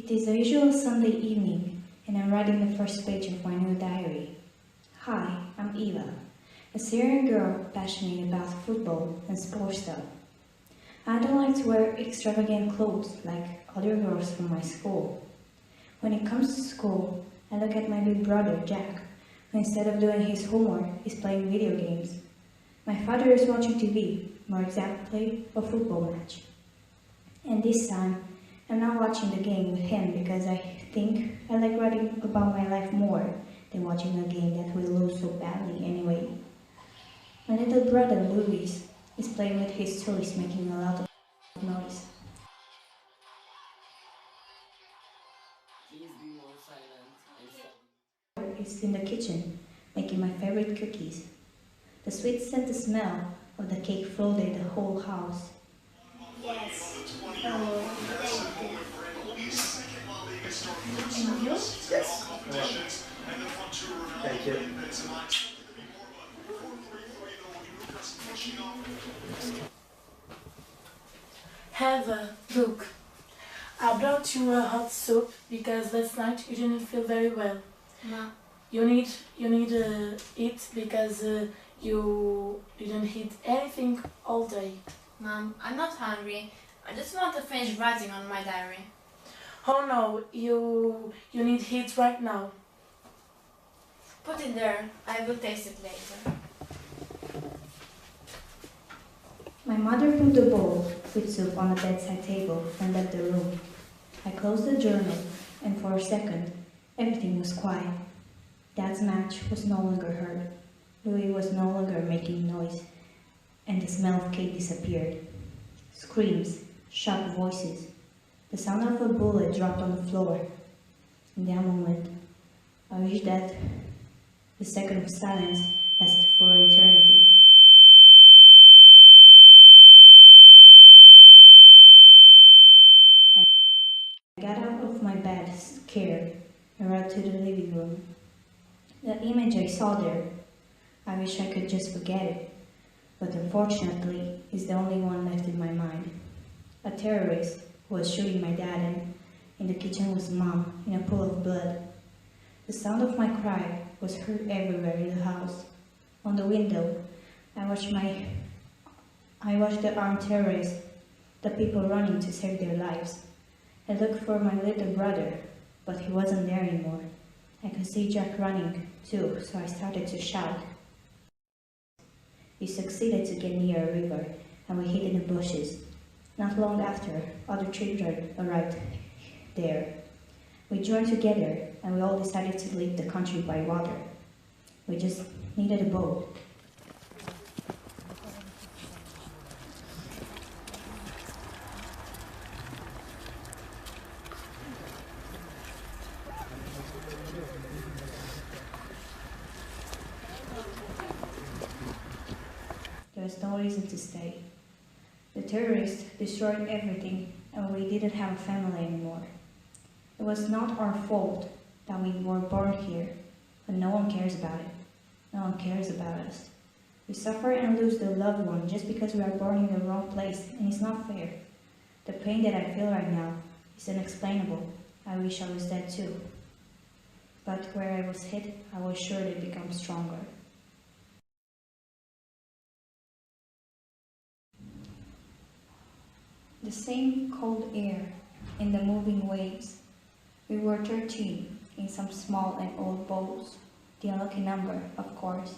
It is a usual Sunday evening, and I'm writing the first page of my new diary. Hi, I'm Eva, a Syrian girl passionate about football and sports stuff. I don't like to wear extravagant clothes like other girls from my school. When it comes to school, I look at my big brother, Jack, who instead of doing his homework is playing video games. My father is watching TV, more exactly, a football match. And this time, I'm not watching the game with him because I think I like writing about my life more than watching a game that will lose so badly anyway. My little brother, Louis, is playing with his toys, making a lot of noise. Please be more silent and My is in the kitchen, making my favorite cookies. The sweet scented smell of the cake flooded the whole house. Yes. And you? Yes. Thank you. Heather, look. I brought you a hot soup because last night you didn't feel very well. Mom. You need eat because you didn't eat anything all day. Mom, I'm not hungry. I just want to finish writing on my diary. Oh no, you need eat right now. Put it there. I will taste it later. My mother put the bowl with soup on the bedside table and left the room. I closed the journal, and for a second, everything was quiet. Dad's match was no longer heard. Louis was no longer making noise, and the smell of cake disappeared. Screams, sharp voices. The sound of a bullet dropped on the floor. In that moment, I wished that the second of silence lasted for eternity. I got out of my bed, scared, and ran to the living room. The image I saw there, I wish I could just forget it, but unfortunately, it's the only one left in my mind. A terrorist who was shooting my dad, and in the kitchen was Mom, in a pool of blood. The sound of my cry was heard everywhere in the house. On the window, I watched the armed terrorists, the people running to save their lives. I looked for my little brother, but he wasn't there anymore. I could see Jack running too, so I started to shout. We succeeded to get near a river, and we hid in the bushes. Not long after, other children arrived there. We joined together, and we all decided to leave the country by water. We just needed a boat. There was no reason to stay. The terrorists destroyed everything, and we didn't have a family anymore. It was not our fault that we were born here, but no one cares about it. No one cares about us. We suffer and lose the loved one just because we are born in the wrong place, and it's not fair. The pain that I feel right now is unexplainable. I wish I was dead too. But where I was hit, I will surely become stronger. The same cold air in the moving waves. We were 13 in some small and old boats, the unlucky number, of course.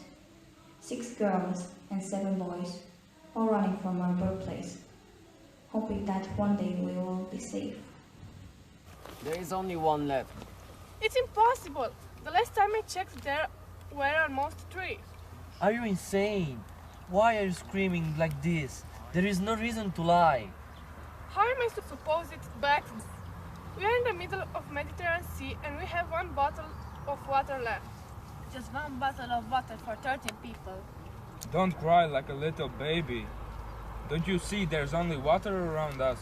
6 girls and 7 boys, all running from our birthplace, hoping that one day we will be safe. there is only one left. It's impossible. The last time I checked, there were almost 3. Are you insane? Why are you screaming like this? There is no reason to lie. How am I supposed it's back? We are in the middle of Mediterranean Sea and we have 1 bottle of water left. Just 1 bottle of water for 13 people. Don't cry like a little baby. Don't you see there's only water around us?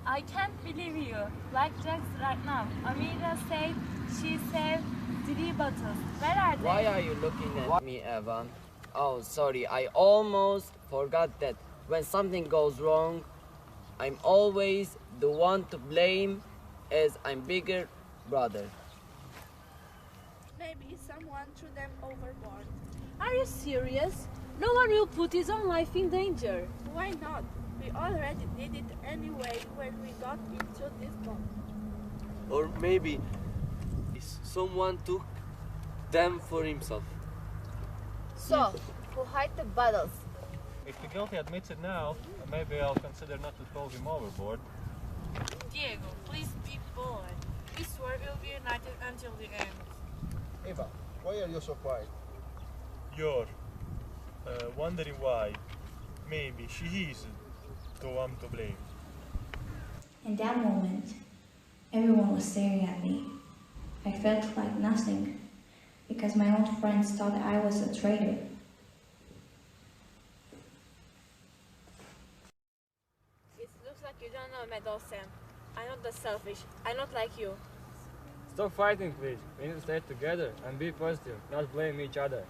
I can't believe you. Like Jax right now. Amira said she saved 3 bottles. Where are they? Why are you looking at me, Evan? Oh, sorry, I almost forgot that when something goes wrong, I'm always the one to blame as I'm bigger brother. Maybe someone threw them overboard. Are you serious? No one will put his own life in danger. Why not? We already did it anyway when we got into this boat. Or maybe someone took them for himself. So, who hid the bottles? If the guilty admits it now, maybe I'll consider not to throw him overboard. Diego, please be bold. We swear we'll be united until the end. Eva, why are you so quiet? You're wondering why. Maybe she is, though I'm to blame. In that moment, everyone was staring at me. I felt like nothing, because my own friends thought I was a traitor. It looks like you don't know me, Sam. I'm not that selfish. I'm not like you. Stop fighting, please. We need to stay together and be positive, not blame each other.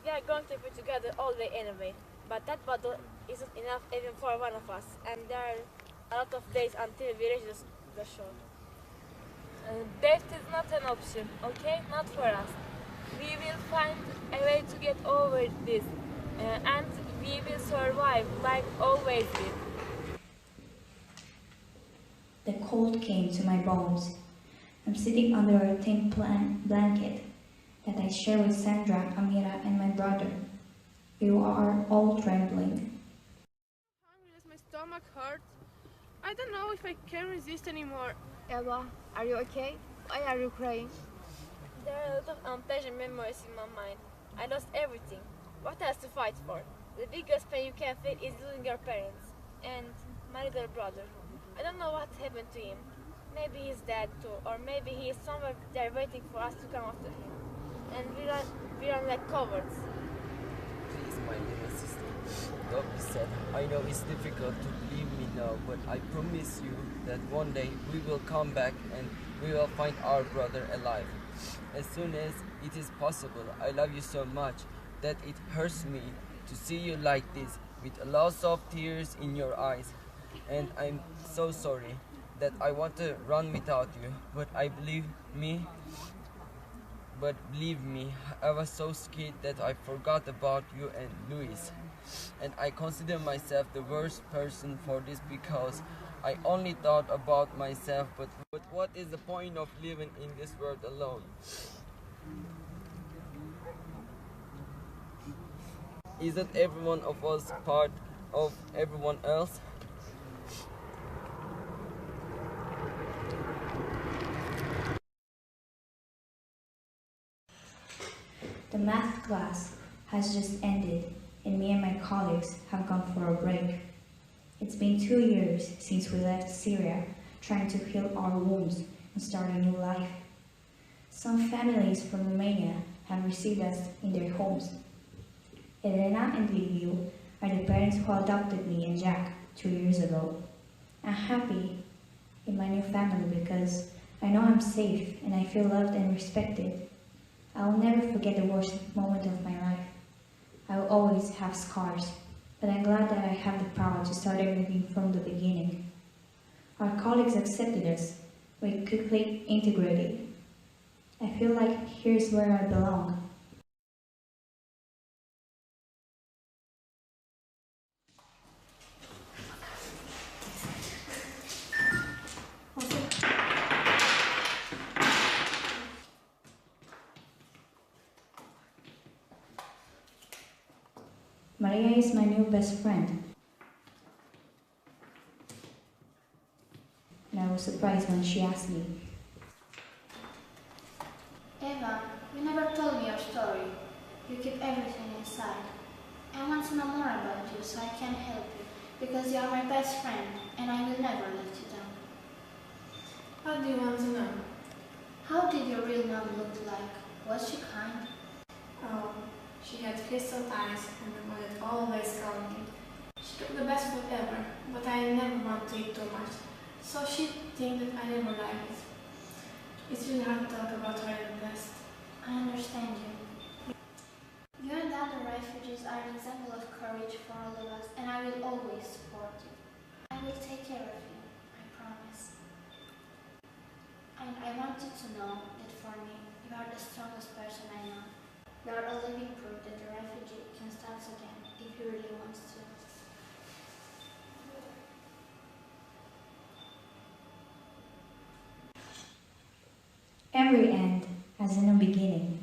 We are going to be together all day anyway. But that bottle isn't enough even for one of us. And there are a lot of days until we reach the shore. Death is not an option, okay? Not for us. We will find a way to get over this. And we will survive like always did. The cold came to my bones. I'm sitting under a thin blanket that I share with Sandra, Amira, and my brother. We are all trembling. Hungry as my stomach hurts. I don't know if I can resist anymore. Eva, are you okay? Why are you crying? There are a lot of unpleasant memories in my mind. I lost everything. What else to fight for? The biggest pain you can feel is losing your parents and my little brother. I don't know what happened to him. Maybe he's dead too, or maybe he is somewhere there waiting for us to come after him. And we run like cowards. Please, my little sister, don't be sad. I know it's difficult to believe me now, but I promise you that one day we will come back and we will find our brother alive. As soon as it is possible. I love you so much that it hurts me to see you like this, with lots of tears in your eyes. And I'm so sorry that I want to run without you, but believe me, I was so scared that I forgot about you and Luis. And I consider myself the worst person for this because I only thought about myself, but what is the point of living in this world alone? Isn't every one of us part of everyone else? The math class has just ended and me and my colleagues have gone for a break. It's been 2 years since we left Syria, trying to heal our wounds and start a new life. Some families from Romania have received us in their homes. Elena and Liviu are the parents who adopted me and Jack 2 years ago. I'm happy in my new family because I know I'm safe and I feel loved and respected. I will never forget the worst moment of my life. I will always have scars, but I'm glad that I have the power to start everything from the beginning. Our colleagues accepted us. We quickly integrated. I feel like here's where I belong. Maria is my new best friend. And I was surprised when she asked me. Eva, you never told me your story. You keep everything inside. I want to know more about you so I can help you, because you are my best friend and I will never let you down. What do you want to know? How did your real mom look like? Was she kind? Oh, she had crystal eyes and a mother that always called me. She took the best food ever, but I never want to eat too much, so she thinks that I never like it. It's really hard to talk about her in the past. I understand you. You and the other refugees are an example of courage for all of us, and I will always support you. I will take care of you, I promise. want you to know that for me, you are the strongest person I know. You are a living proof that a refugee can start again if he really wants to. Every end has a new beginning.